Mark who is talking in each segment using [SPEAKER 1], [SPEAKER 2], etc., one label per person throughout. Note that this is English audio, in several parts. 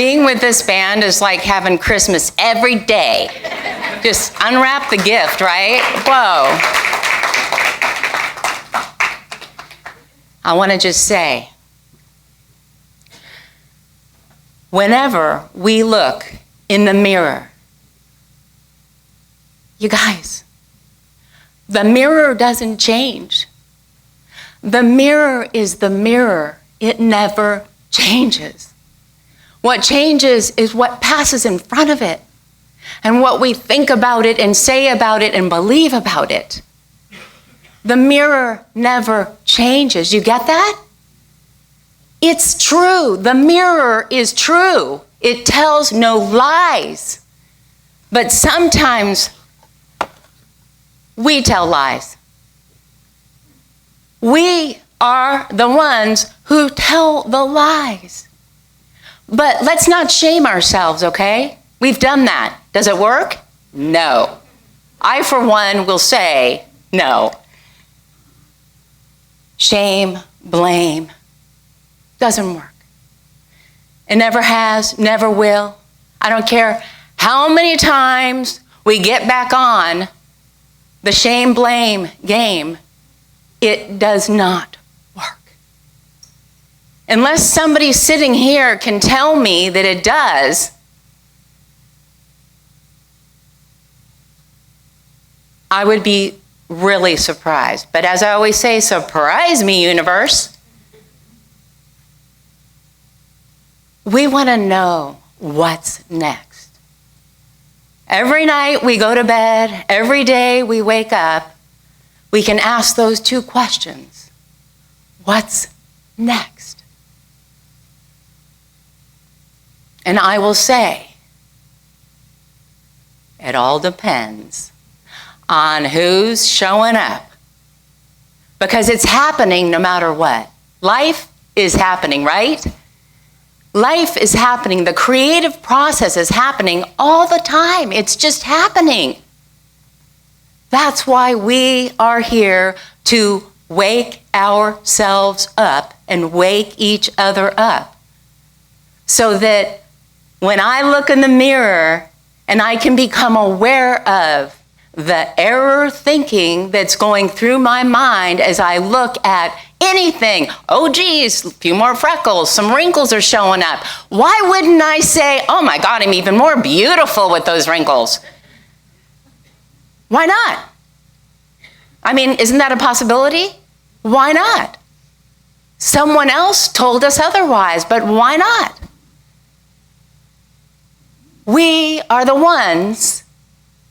[SPEAKER 1] Being with this band is like having Christmas every day. Just unwrap the gift, right? Whoa. I want to just say, whenever we look in the mirror, you guys, the mirror doesn't change. The mirror is the mirror. It never changes. What changes is what passes in front of it and what we think about it and say about it and believe about it. The mirror never changes. You get that? It's true. The mirror is true. It tells no lies. But sometimes we tell lies. We are the ones who tell the lies. But let's not shame ourselves, okay? We've done that. Does it work? No. I, for one, will say no. Shame, blame, doesn't work. It never has, never will. I don't care how many times we get back on the shame, blame game. It does not work. Unless somebody sitting here can tell me that it does, I would be really surprised. But as I always say, surprise me, universe. We want to know what's next. Every night we go to bed, every day we wake up, we can ask those two questions. What's next? And I will say, it all depends on who's showing up. Because it's happening no matter what. Life is happening, right? Life is happening. The creative process is happening all the time. It's just happening. That's why we are here to wake ourselves up and wake each other up. So that when I look in the mirror and I can become aware of the error thinking that's going through my mind as I look at anything. Oh, geez, a few more freckles, some wrinkles are showing up. Why wouldn't I say, oh my God, I'm even more beautiful with those wrinkles? Why not? I mean, isn't that a possibility? Why not? Someone else told us otherwise, but why not? We are the ones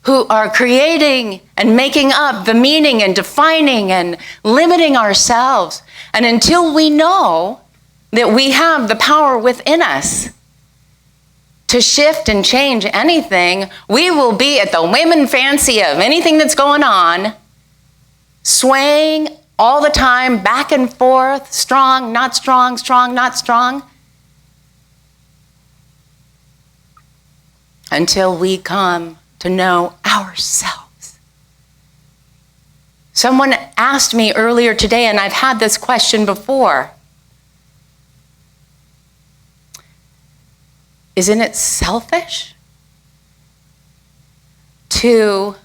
[SPEAKER 1] who are creating and making up the meaning and defining and limiting ourselves. And until we know that we have the power within us to shift and change anything, we will be at the whim and fancy of anything that's going on, swaying all the time, back and forth, strong, not strong, strong, not strong, until we come to know ourselves. Someone asked me earlier today, and I've had this question before, isn't it selfish to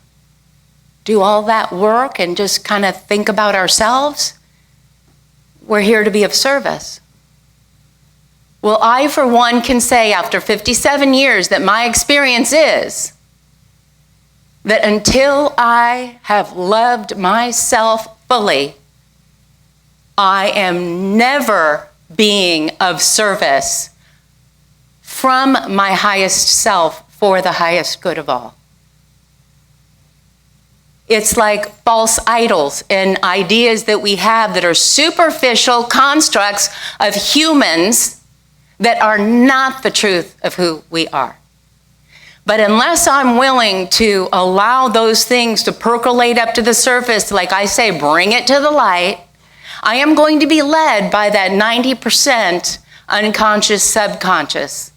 [SPEAKER 1] do all that work and just kind of think about ourselves? We're here to be of service. Well, I, for one, can say after 57 years that my experience is that until I have loved myself fully, I am never being of service from my highest self for the highest good of all. It's like false idols and ideas that we have that are superficial constructs of humans that are not the truth of who we are. But unless I'm willing to allow those things to percolate up to the surface, like I say, bring it to the light, I am going to be led by that 90% unconscious, subconscious.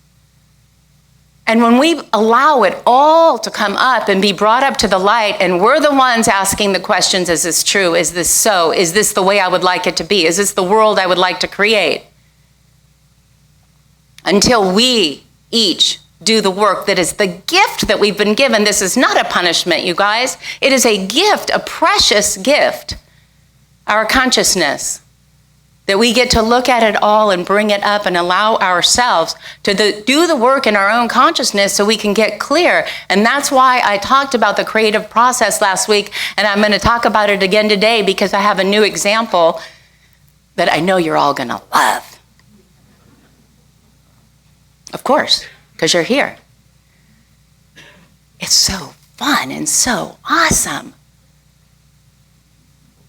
[SPEAKER 1] And when we allow it all to come up and be brought up to the light, and we're the ones asking the questions, is this true? Is this so? Is this the way I would like it to be? Is this the world I would like to create? Until we each do the work that is the gift that we've been given. This is not a punishment, you guys. It is a gift, a precious gift, our consciousness, that we get to look at it all and bring it up and allow ourselves to do the work in our own consciousness so we can get clear. And that's why I talked about the creative process last week, and I'm going to talk about it again today because I have a new example that I know you're all going to love. Of course, because you're here. It's so fun and so awesome.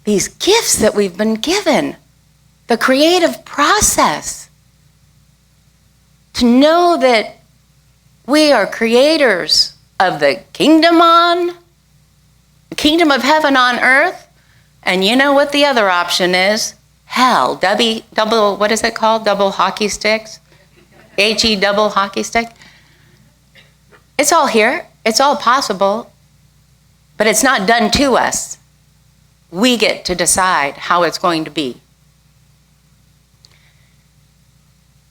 [SPEAKER 1] These gifts that we've been given. The creative process. To know that we are creators of the kingdom of heaven on earth. And you know what the other option is? Hell. Double, what is it called? Double hockey sticks? H-E double hockey stick? It's all here. It's all possible. But it's not done to us. We get to decide how it's going to be.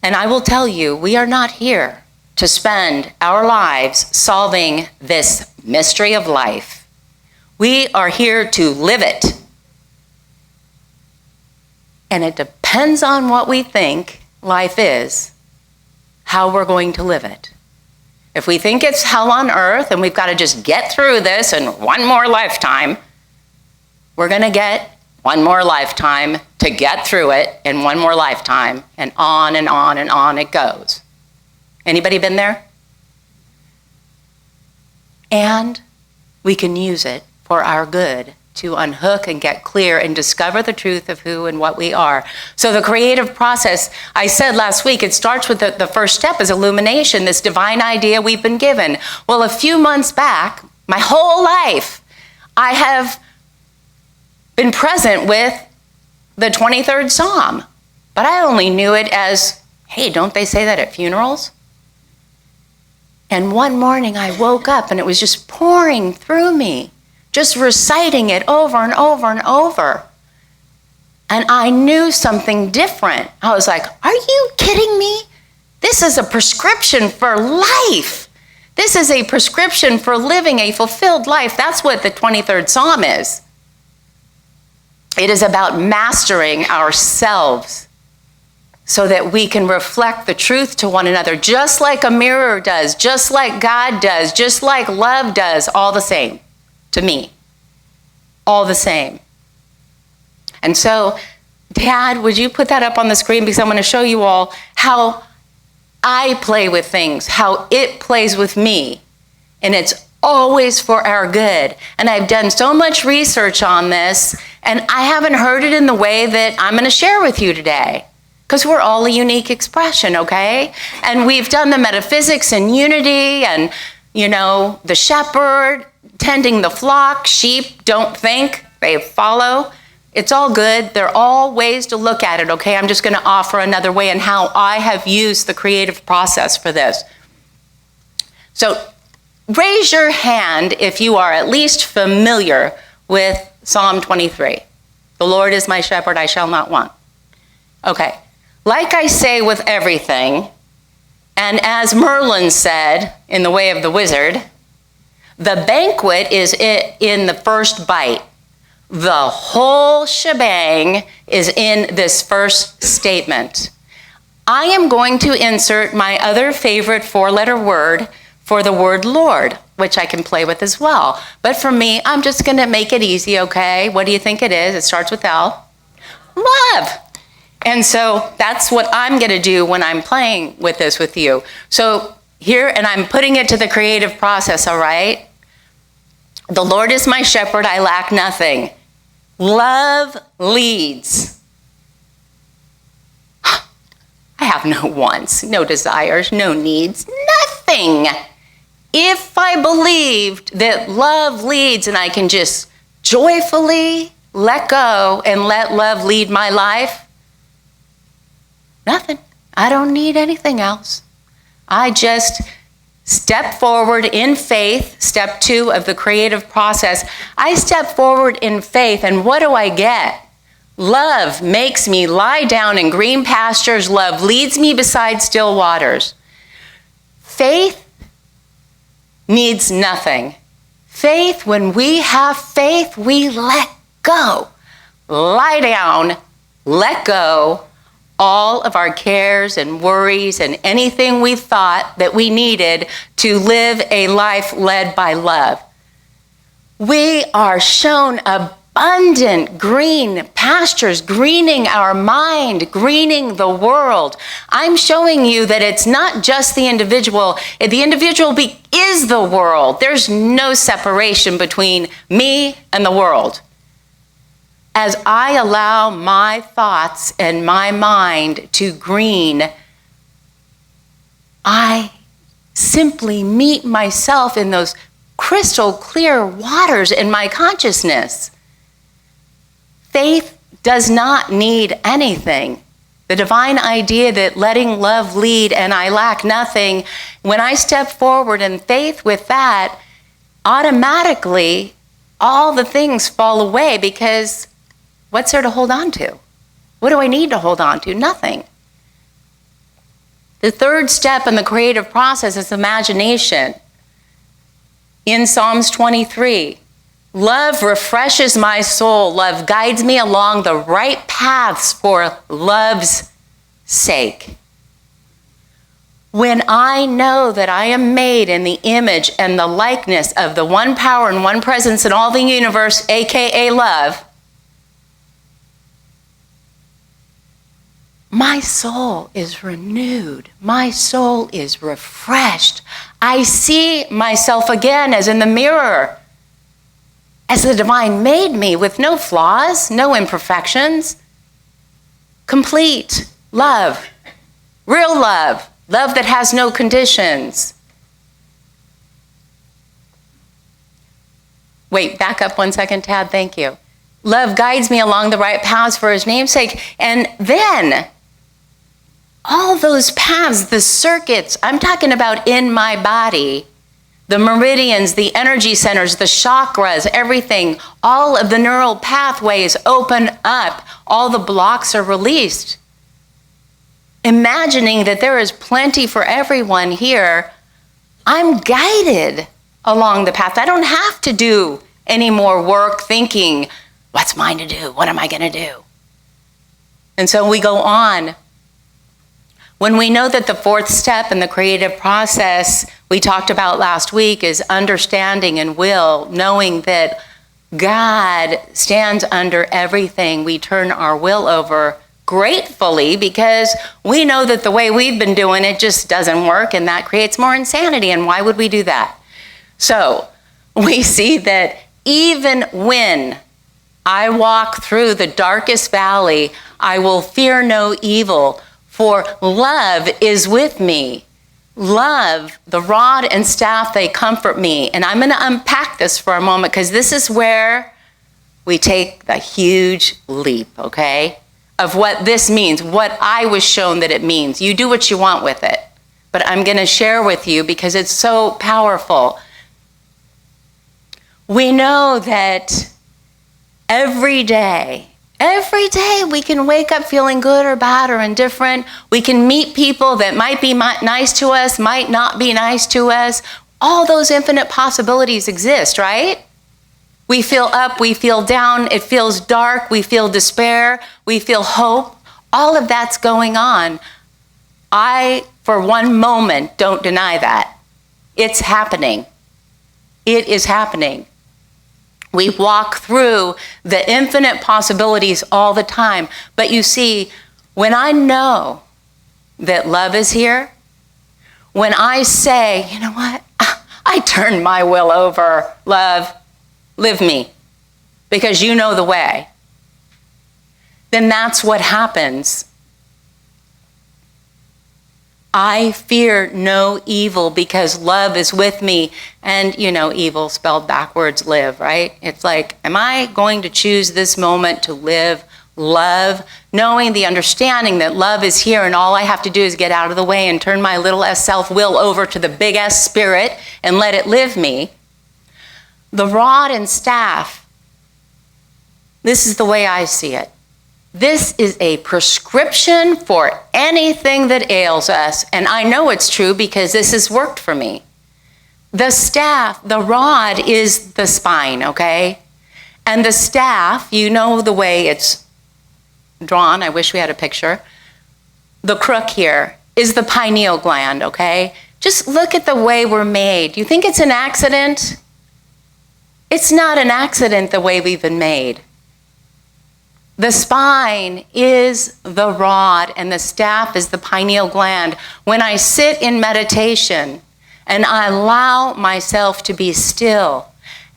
[SPEAKER 1] And I will tell you, we are not here to spend our lives solving this mystery of life. We are here to live it. And it depends on what we think life is, how we're going to live it. If we think it's hell on earth and we've got to just get through this in one more lifetime, we're going to get one more lifetime to get through it in one more lifetime, and on and on and on it goes. Anybody been there? And we can use it for our good to unhook and get clear and discover the truth of who and what we are. So the creative process, I said last week, it starts with the first step is illumination, this divine idea we've been given. Well, a few months back, my whole life, I have been present with the 23rd Psalm, but I only knew it as, hey, don't they say that at funerals? And one morning I woke up and it was just pouring through me, just reciting it over and over and over. And I knew something different. I was like, are you kidding me? This is a prescription for life. This is a prescription for living a fulfilled life. That's what the 23rd Psalm is. It is about mastering ourselves so that we can reflect the truth to one another, just like a mirror does, just like God does, just like love does, all the same to me. All the same. And so, Dad, would you put that up on the screen because I'm going to show you all how I play with things, how it plays with me. And it's always for our good. And I've done so much research on this, and I haven't heard it in the way that I'm going to share with you today, because we're all a unique expression, okay? And we've done the metaphysics and unity and, the shepherd, tending the flock, sheep don't think, they follow. It's all good. They're all ways to look at it, okay? I'm just going to offer another way and how I have used the creative process for this. So, raise your hand if you are at least familiar with Psalm 23. The Lord is my shepherd, I shall not want. Okay. Like I say with everything, and as Merlin said in The Way of the Wizard, the banquet is in the first bite. The whole shebang is in this first statement. I am going to insert my other favorite four-letter word for the word Lord, which I can play with as well. But for me, I'm just going to make it easy, okay? What do you think it is? It starts with L. Love. And so that's what I'm going to do when I'm playing with this with you. So here, and I'm putting it to the creative process, all right? The Lord is my shepherd, I lack nothing. Love leads. I have no wants, no desires, no needs, nothing. If I believed that love leads and I can just joyfully let go and let love lead my life, nothing. I don't need anything else. I just step forward in faith, step 2 of the creative process. I step forward in faith, and what do I get? Love makes me lie down in green pastures. Love leads me beside still waters. faith needs nothing. Faith, when we have faith, we let go. Lie down, let go all of our cares and worries and anything we thought that we needed to live a life led by love. We are shown abundant green pastures, greening our mind, greening the world. I'm showing you that it's not just the individual. The individual is the world. There's no separation between me and the world. As I allow my thoughts and my mind to green, I simply meet myself in those crystal clear waters in my consciousness. Faith does not need anything. The divine idea that letting love lead and I lack nothing, when I step forward in faith with that, automatically all the things fall away, because what's there to hold on to? What do I need to hold on to? Nothing. The third step in the creative process is imagination. In Psalms 23, love refreshes my soul. Love guides me along the right paths for love's sake. When I know that I am made in the image and the likeness of the one power and one presence in all the universe, aka love, my soul is renewed. My soul is refreshed. I see myself again as in the mirror, as the divine made me, with no flaws, no imperfections. Complete love, real love, love that has no conditions. Wait, back up 1 second, Tad, thank you. Love guides me along the right paths for his name's sake. And then all those paths, the circuits, I'm talking about in my body, the meridians, the energy centers, the chakras, everything, all of the neural pathways open up. All the blocks are released. Imagining that there is plenty for everyone here, I'm guided along the path. I don't have to do any more work thinking, what's mine to do? What am I going to do? And so we go on. When we know that the fourth step in the creative process we talked about last week is understanding and will, knowing that God stands under everything, we turn our will over gratefully, because we know that the way we've been doing it just doesn't work, and that creates more insanity. And why would we do that? So we see that even when I walk through the darkest valley, I will fear no evil, for love is with me. Love, the rod and staff, they comfort me. And I'm going to unpack this for a moment, because this is where we take the huge leap, okay, of what this means, what I was shown that it means. You do what you want with it, but I'm going to share with you because it's so powerful. We know that every day we can wake up feeling good or bad or indifferent. We can meet people that might be nice to us, might not be nice to us. All those infinite possibilities exist, right? We feel up, we feel down, it feels dark, we feel despair, we feel hope. All of that's going on. I, for one moment, don't deny that. It's happening. It is happening. We walk through the infinite possibilities all the time. But you see, when I know that love is here, when I say, you know what, I turn my will over, love, live me, because you know the way, then that's what happens. I fear no evil because love is with me. And you know, evil spelled backwards, live, right? It's like, am I going to choose this moment to live love, knowing the understanding that love is here and all I have to do is get out of the way and turn my little s self-will over to the big S spirit and let it live me. The rod and staff, this is the way I see it. This is a prescription for anything that ails us. And I know it's true because this has worked for me. The staff, the rod is the spine, okay? And the staff, you know the way it's drawn. I wish we had a picture. The crook here is the pineal gland, okay? Just look at the way we're made. You think it's an accident? It's not an accident the way we've been made. The spine is the rod and the staff is the pineal gland. When I sit in meditation and I allow myself to be still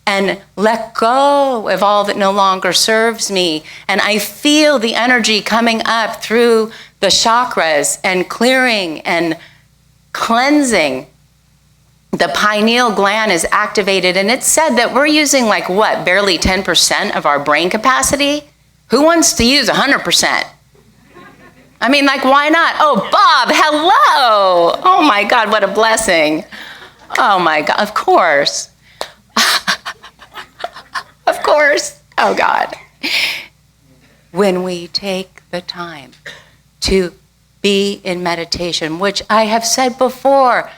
[SPEAKER 1] and let go of all that no longer serves me, and I feel the energy coming up through the chakras and clearing and cleansing, the pineal gland is activated. And it's said that we're using barely 10% of our brain capacity? Who wants to use 100%? I mean, why not? Oh, Bob, hello. Oh my God, what a blessing. Oh my God, of course. Of course. Oh God. When we take the time to be in meditation, which I have said before,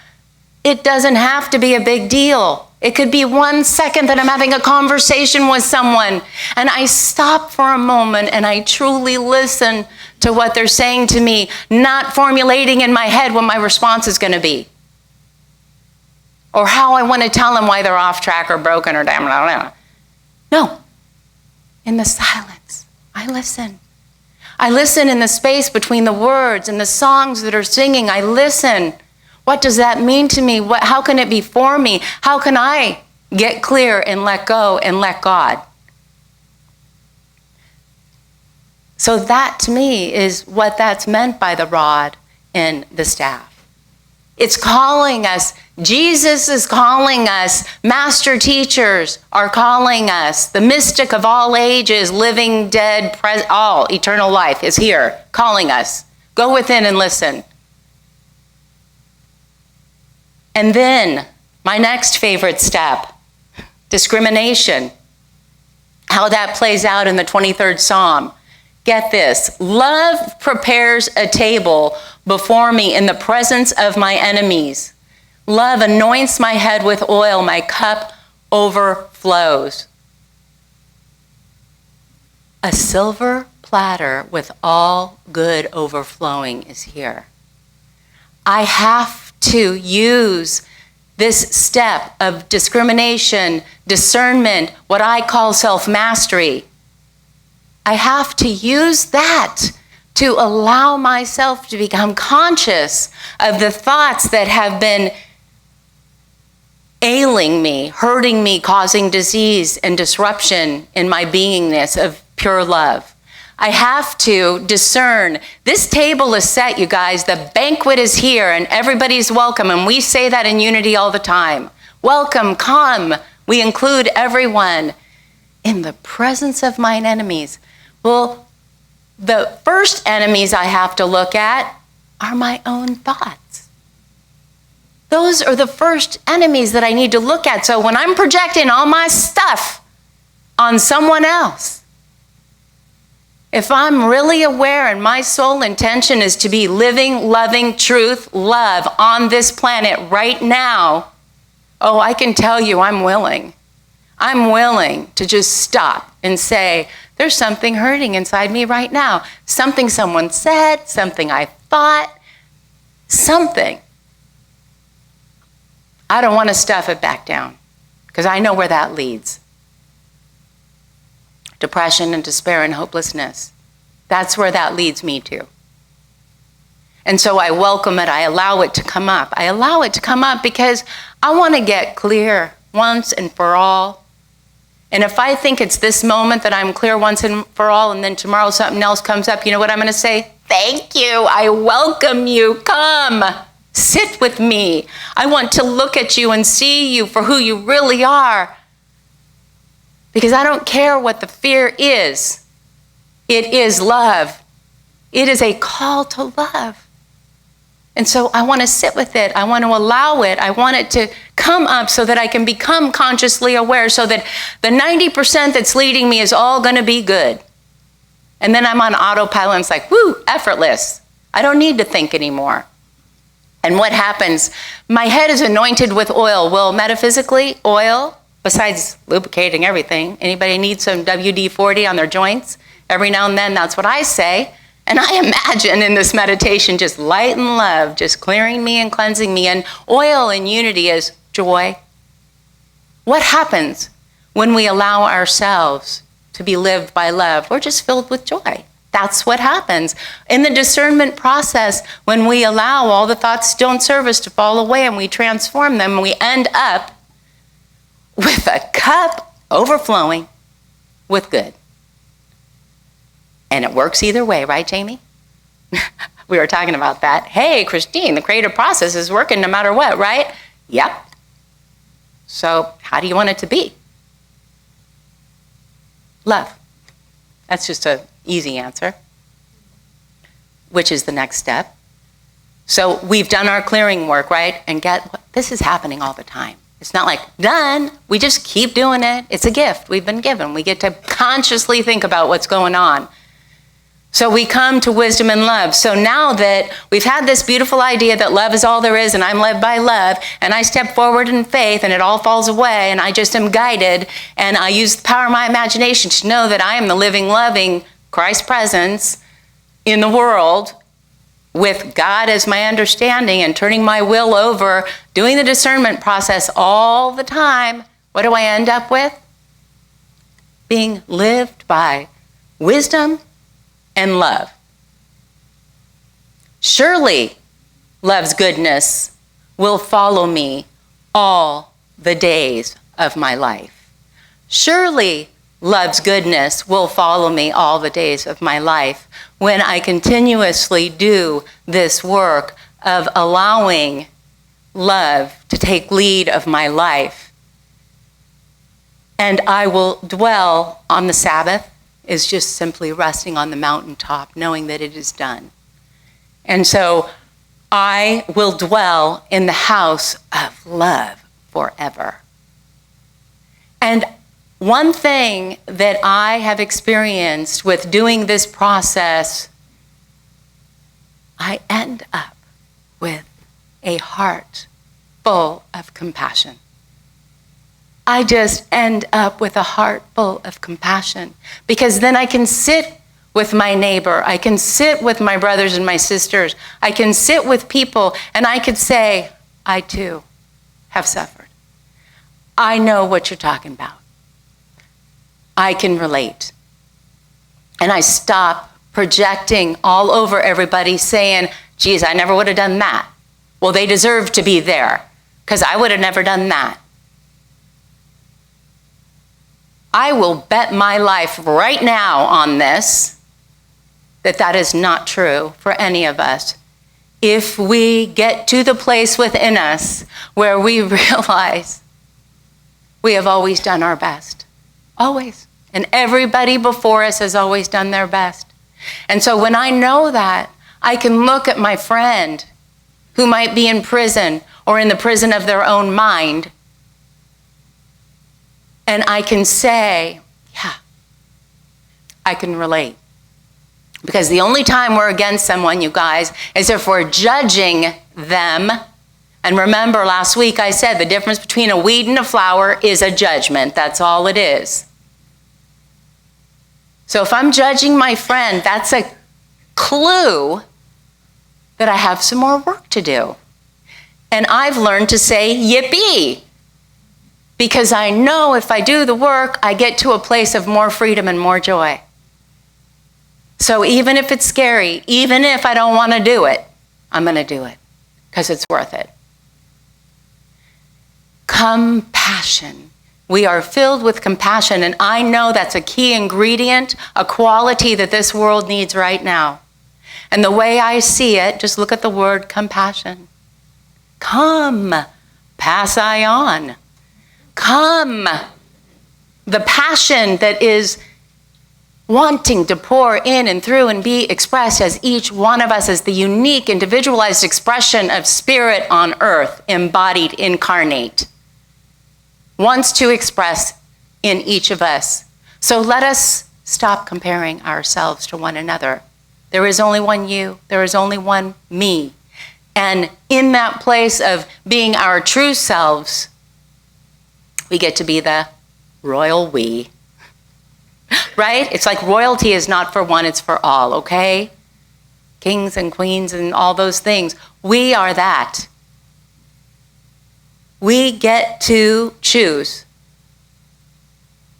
[SPEAKER 1] it doesn't have to be a big deal. It could be 1 second that I'm having a conversation with someone and I stop for a moment and I truly listen to what they're saying to me, not formulating in my head what my response is going to be or how I want to tell them why they're off track or broken or damn. No. In the silence, I listen. I listen in the space between the words and the songs that are singing. I listen. What does that mean to me? How can it be for me? How can I get clear and let go and let God? So that to me is what that's meant by the rod and the staff. It's calling us. Jesus is calling us. Master teachers are calling us. The mystic of all ages, living, dead, all eternal life is here calling us. Go within and listen. And then my next favorite step, discrimination. How that plays out in the 23rd Psalm. Get this. Love prepares a table before me in the presence of my enemies. Love anoints my head with oil. My cup overflows. A silver platter with all good overflowing is here. I have to use this step of discrimination, discernment, what I call self-mastery. I have to use that to allow myself to become conscious of the thoughts that have been ailing me, hurting me, causing disease and disruption in my beingness of pure love. I have to discern. This table is set, you guys. The banquet is here and everybody's welcome. And we say that in unity all the time. Welcome, come. We include everyone in the presence of mine enemies. Well, the first enemies I have to look at are my own thoughts. Those are the first enemies that I need to look at. So when I'm projecting all my stuff on someone else, if I'm really aware and my sole intention is to be living, loving, truth, love on this planet right now, oh, I can tell you I'm willing. I'm willing to just stop and say, there's something hurting inside me right now. Something someone said, something I thought, something. I don't want to stuff it back down because I know where that leads. Depression and despair and hopelessness. That's where that leads me to. And so I welcome it. I allow it to come up. I allow it to come up because I want to get clear once and for all. And if I think it's this moment that I'm clear once and for all, and then tomorrow something else comes up, you know what I'm going to say? Thank you. I welcome you. Come. Sit with me. I want to look at you and see you for who you really are. Because I don't care what the fear is. It is love. It is a call to love. And so I want to sit with it. I want to allow it. I want it to come up so that I can become consciously aware so that the 90% that's leading me is all going to be good. And then I'm on autopilot and it's like, woo, effortless. I don't need to think anymore. And what happens? My head is anointed with oil. Well, metaphysically, oil, besides lubricating everything, anybody need some WD-40 on their joints? Every now and then, that's what I say. And I imagine in this meditation just light and love, just clearing me and cleansing me. And oil in unity is joy. What happens when we allow ourselves to be lived by love? We're just filled with joy. That's what happens. In the discernment process, when we allow all the thoughts don't serve us to fall away and we transform them, we end up with a cup overflowing with good. And it works either way, right, Jamie? We were talking about that. Hey, Christine, the creative process is working no matter what, right? Yep. So how do you want it to be? Love. That's just an easy answer, which is the next step. So we've done our clearing work, right? And this is happening all the time. It's not like, done. We just keep doing it. It's a gift we've been given. We get to consciously think about what's going on. So we come to wisdom and love. So now that we've had this beautiful idea that love is all there is and I'm led by love and I step forward in faith and it all falls away and I just am guided and I use the power of my imagination to know that I am the living, loving Christ presence in the world with God as my understanding and turning my will over, doing the discernment process all the time. What do I end up with? Being lived by wisdom and love. Surely love's goodness will follow me all the days of my life. Surely love's goodness will follow me all the days of my life when I continuously do this work of allowing love to take lead of my life. And I will dwell on the Sabbath is just simply resting on the mountaintop, knowing that it is done. And so I will dwell in the house of love forever. And one thing that I have experienced with doing this process, I end up with a heart full of compassion. I just end up with a heart full of compassion because then I can sit with my neighbor. I can sit with my brothers and my sisters. I can sit with people and I could say, I too have suffered. I know what you're talking about. I can relate. And I stop projecting all over everybody saying, geez, I never would have done that. Well, they deserve to be there because I would have never done that. I will bet my life right now on this, that is not true for any of us. If we get to the place within us where we realize we have always done our best, always. And everybody before us has always done their best. And so when I know that, I can look at my friend who might be in prison or in the prison of their own mind, and I can say, yeah, I can relate. Because the only time we're against someone, you guys, is if we're judging them. And remember, last week I said the difference between a weed and a flower is a judgment. That's all it is. So if I'm judging my friend, that's a clue that I have some more work to do. And I've learned to say, yippee. Because I know if I do the work, I get to a place of more freedom and more joy. So even if it's scary, even if I don't want to do it, I'm going to do it because it's worth it. Compassion. We are filled with compassion, and I know that's a key ingredient, a quality that this world needs right now. And the way I see it, just look at the word compassion. Come, pass I on. Come. The passion that is wanting to pour in and through and be expressed as each one of us as the unique, individualized expression of spirit on earth, embodied, incarnate, wants to express in each of us. So let us stop comparing ourselves to one another. There is only one you. There is only one me. And in that place of being our true selves, we get to be the royal we. Right? It's like royalty is not for one, it's for all, okay? Kings and queens and all those things. We are that. We get to choose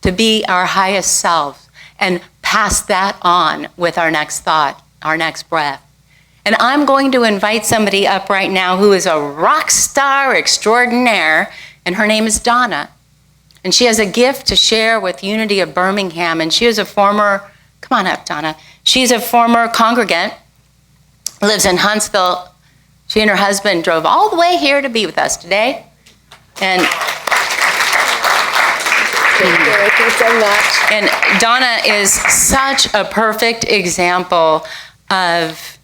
[SPEAKER 1] to be our highest selves and pass that on with our next thought, our next breath. And I'm going to invite somebody up right now who is a rock star extraordinaire, and her name is Donna. And she has a gift to share with Unity of Birmingham, and she is a former, come on up, Donna. She's a former congregant, lives in Huntsville. She and her husband drove all the way here to be with us today. And
[SPEAKER 2] thank you so much.
[SPEAKER 1] And Donna is such a perfect example of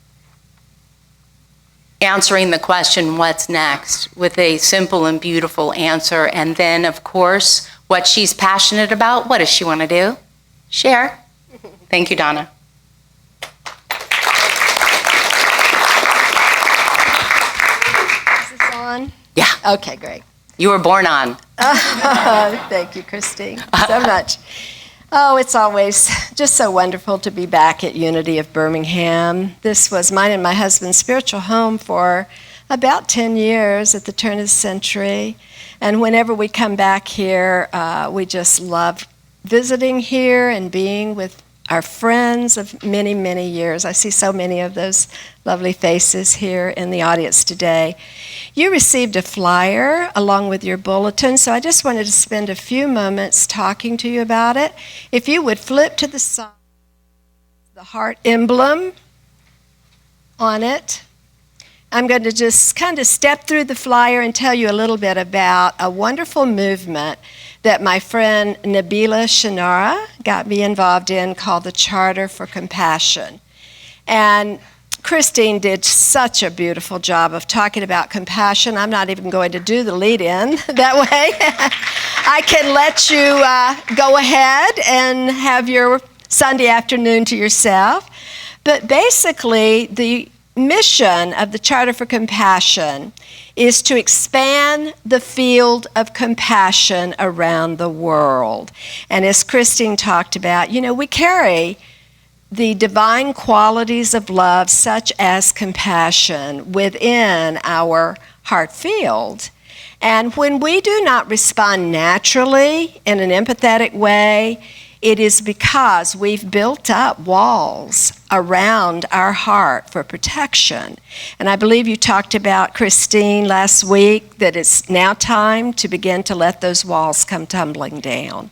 [SPEAKER 1] answering the question, what's next, with a simple and beautiful answer. And then, of course, what she's passionate about. What does she want to do? Share. Thank you, Donna.
[SPEAKER 2] Is this on?
[SPEAKER 1] Yeah.
[SPEAKER 2] Okay, great.
[SPEAKER 1] You were born on.
[SPEAKER 2] Thank you, Christine, so much. Oh, it's always just so wonderful to be back at Unity of Birmingham. This was mine and my husband's spiritual home for about 10 years at the turn of the century. And whenever we come back here, we just love visiting here and being with our friends of many, many years. I see so many of those lovely faces here in the audience today. You received a flyer along with your bulletin, so I just wanted to spend a few moments talking to you about it. If you would flip to the side, the heart emblem on it. I'm going to just kind of step through the flyer and tell you a little bit about a wonderful movement that my friend Nabila Shinara got me involved in called the Charter for Compassion. And Christine did such a beautiful job of talking about compassion. I'm not even going to do the lead-in that way. I can let you go ahead and have your Sunday afternoon to yourself. But basically, the mission of the Charter for Compassion is to expand the field of compassion around the world. And as Christine talked about, we carry the divine qualities of love, such as compassion, within our heart field. And when we do not respond naturally in an empathetic way, it is because we've built up walls around our heart for protection. And I believe you talked about, Christine, last week, that it's now time to begin to let those walls come tumbling down.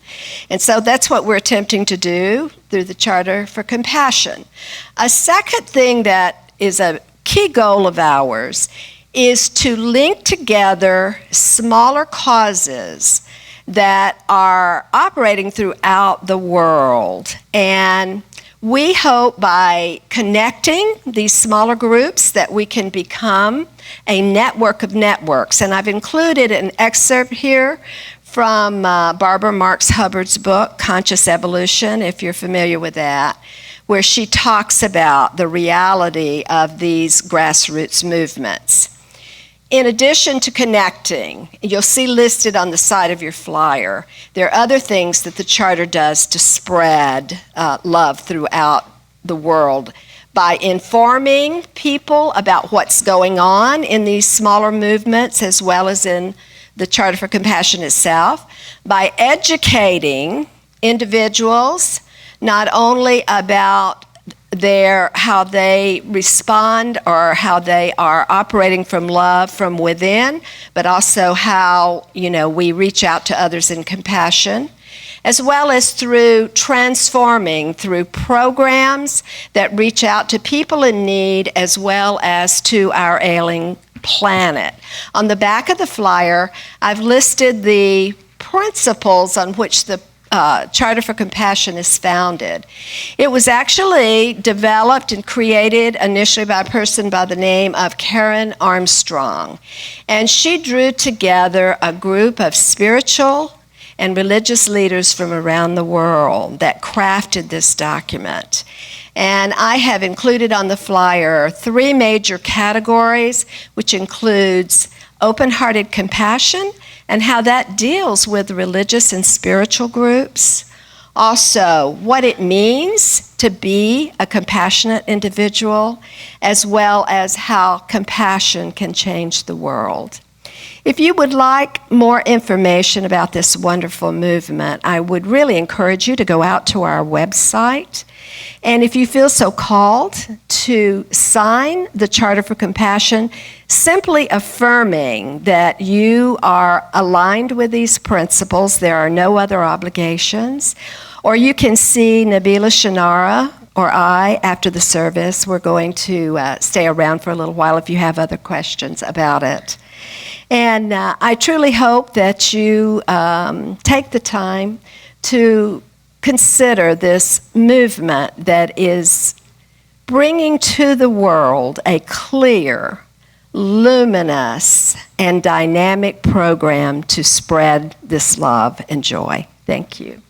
[SPEAKER 2] And so that's what we're attempting to do through the Charter for Compassion. A second thing that is a key goal of ours is to link together smaller causes that are operating throughout the world. And we hope by connecting these smaller groups that we can become a network of networks. And I've included an excerpt here from Barbara Marx Hubbard's book, Conscious Evolution, if you're familiar with that, where she talks about the reality of these grassroots movements. In addition to connecting, you'll see listed on the side of your flyer, there are other things that the Charter does to spread love throughout the world by informing people about what's going on in these smaller movements as well as in the Charter for Compassion itself, by educating individuals not only about how they respond or how they are operating from love from within, but also how, we reach out to others in compassion, as well as through transforming through programs that reach out to people in need as well as to our ailing planet. On the back of the flyer, I've listed the principles on which the Charter for Compassion is founded. It was actually developed and created initially by a person by the name of Karen Armstrong. And she drew together a group of spiritual and religious leaders from around the world that crafted this document. And I have included on the flyer 3 major categories, which includes open-hearted compassion and how that deals with religious and spiritual groups. Also, what it means to be a compassionate individual, as well as how compassion can change the world. If you would like more information about this wonderful movement, I would really encourage you to go out to our website. And if you feel so called to sign the Charter for Compassion, simply affirming that you are aligned with these principles, there are no other obligations. Or you can see Nabila Shanara or I after the service. We're going to stay around for a little while if you have other questions about it. And I truly hope that you take the time to consider this movement that is bringing to the world a clear, luminous, and dynamic program to spread this love and joy. Thank you.